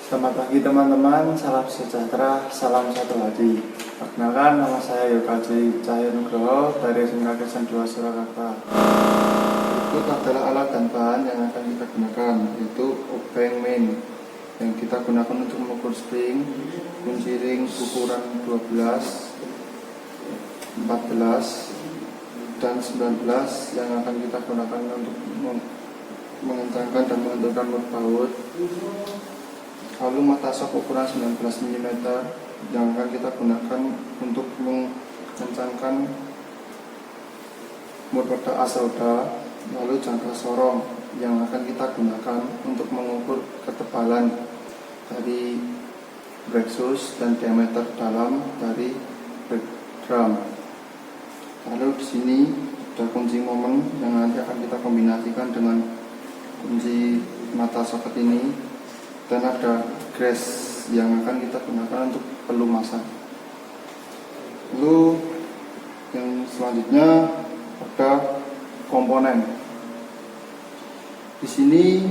Selamat pagi teman-teman, salam sejahtera, salam satu hati. Perkenalkan, nama saya Yoga J. Cahyo Nugroho dari SMK Kristen 2 Surakarta. Berikut adalah alat dan bahan yang akan kita gunakan, yaitu obeng main yang kita gunakan untuk mengukur spring, kunci ring ukuran 12, 14, dan 19 yang akan kita gunakan untuk mengencangkan dan menentukan mur baut. Lalu mata sok ukuran 19 mm yang akan kita gunakan untuk mengencangkan mur pada as roda. Lalu jangka sorong yang akan kita gunakan untuk mengukur ketebalan dari brake shoes dan diameter dalam dari brake drum. Lalu di sini ada kunci momen yang nanti akan kita kombinasikan dengan kunci mata soket ini. Dan ada grease yang akan kita gunakan untuk pelumasan. Lalu yang selanjutnya ada komponen. Di sini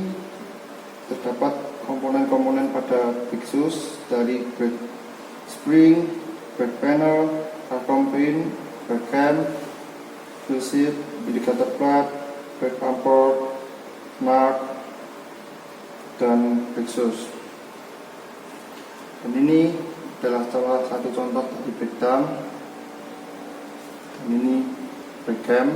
terdapat komponen-komponen pada brake shoes dari brake spring, brake panel, carbon pin, brake cam, wheel seat, indicator plate, brake bumper, nut, dan brake shoes. Dan ini adalah salah satu contoh dari brake drum. Dan ini brake cam,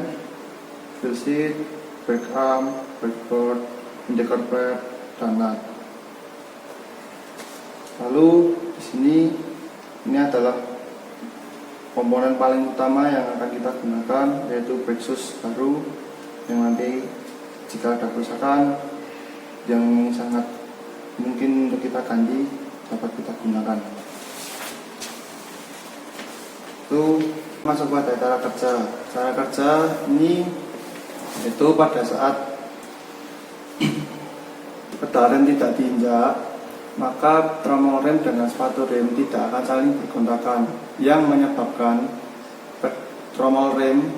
wheel seat, brake arm, brake board, indicator plate, dan nut. Lalu di sini ini adalah komponen paling utama yang akan kita gunakan, yaitu brake shoes baru yang nanti jika ada kerusakan yang sangat mungkin untuk kita ganti dapat kita gunakan. Itu masuk pada cara kerja. Cara kerja ini itu pada saat pedal rem tidak diinjak, maka tromol rem dengan sepatu rem tidak akan saling bergontakan, yang menyebabkan tromol rem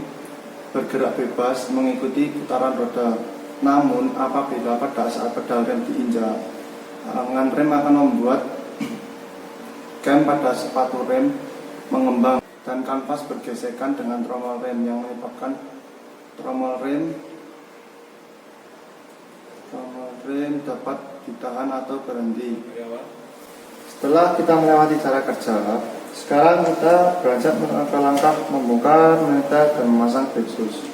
bergerak bebas mengikuti putaran roda. Namun apabila pada saat pedal rem diinjak, alangan rem akan membuat cam pada sepatu rem mengembang dan kanvas bergesekan dengan tromol rem yang menyebabkan tromol rem dapat ditahan atau berhenti. Setelah kita melewati cara kerja, sekarang kita beranjak ke langkah membongkar, menyetel, dan memasang brake shoes.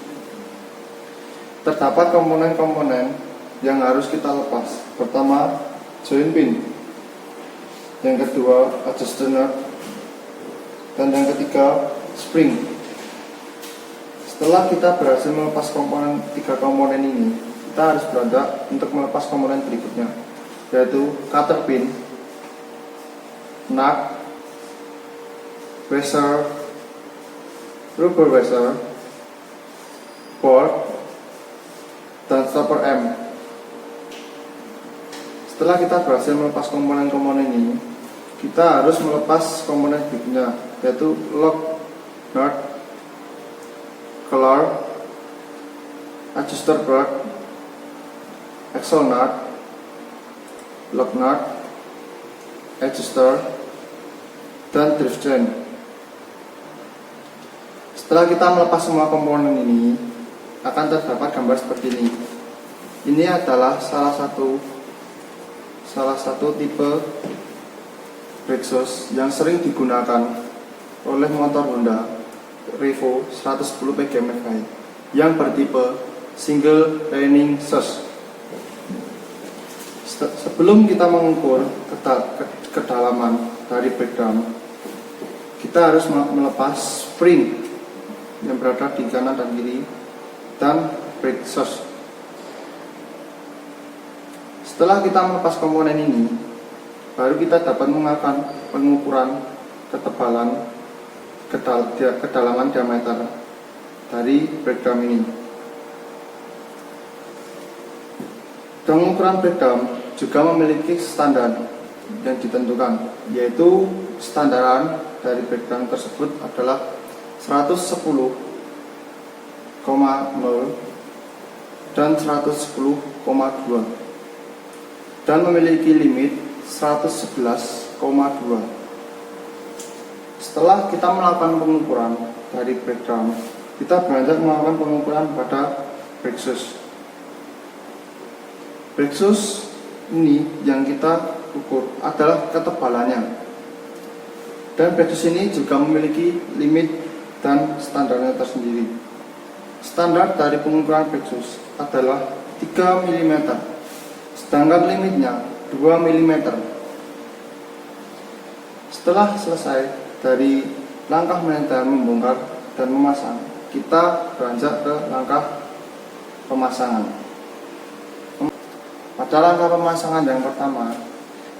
Terdapat komponen-komponen yang harus kita lepas. Pertama, join pin. Yang kedua, adjuster nut. Dan yang ketiga, spring. Setelah kita berhasil melepas tiga komponen ini, kita harus beranjak untuk melepas komponen berikutnya, yaitu cutter pin, nut, washer, rubber washer, bolt, dan stopper M. Setelah kita berhasil melepas komponen-komponen ini, kita harus melepas komponen berikutnya, yaitu lock nut, collar, adjuster plug, axle nut, lock nut, adjuster, dan drive chain. Setelah kita melepas semua komponen ini, akan terdapat gambar seperti ini. Ini adalah salah satu tipe brake shoes yang sering digunakan oleh motor Honda Revo 110 PGM-FI yang bertipe single running shoes. Sebelum kita mengukur kedalaman dari brake drum, kita harus melepas spring yang berada di kanan dan kiri dan brake shoes. Setelah kita melepas komponen ini, baru kita dapat melakukan pengukuran ketebalan kedalaman diameter dari brake drum ini. Pengukuran brake drum juga memiliki standar yang ditentukan, yaitu standaran dari brake drum tersebut adalah 110,0 dan 110,2 dan memiliki limit 111,2. Setelah kita melakukan pengukuran dari breakdown, kita beranjak melakukan pengukuran pada brake shoes ini yang kita ukur adalah ketebalannya. Dan brake shoes ini juga memiliki limit dan standarnya tersendiri. Standar dari pengukuran brake shoes adalah 3 mm, sedangkan limitnya 2 mm. Setelah selesai dari langkah menentukan, membongkar, dan memasang, kita beranjak ke langkah pemasangan. Pada langkah pemasangan yang pertama,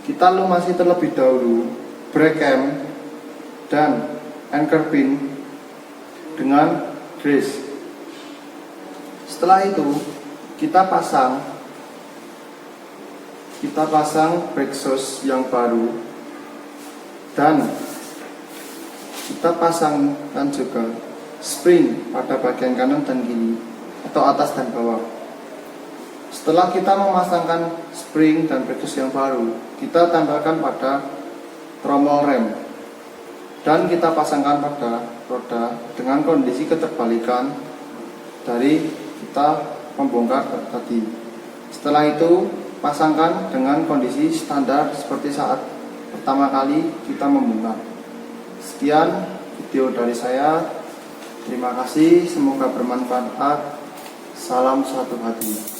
kita lumasi terlebih dahulu brake cam dan anchor pin dengan grease. Setelah itu kita pasang brake shoes yang baru, dan kita pasangkan juga spring pada bagian kanan dan kiri atau atas dan bawah. Setelah kita memasangkan spring dan brake shoes yang baru, kita tambahkan pada tromol rem dan kita pasangkan pada roda dengan kondisi keterbalikan dari kita membongkar tadi. Setelah itu pasangkan dengan kondisi standar seperti saat pertama kali kita membongkar. Sekian video dari saya. Terima kasih, semoga bermanfaat. Salam satu hati.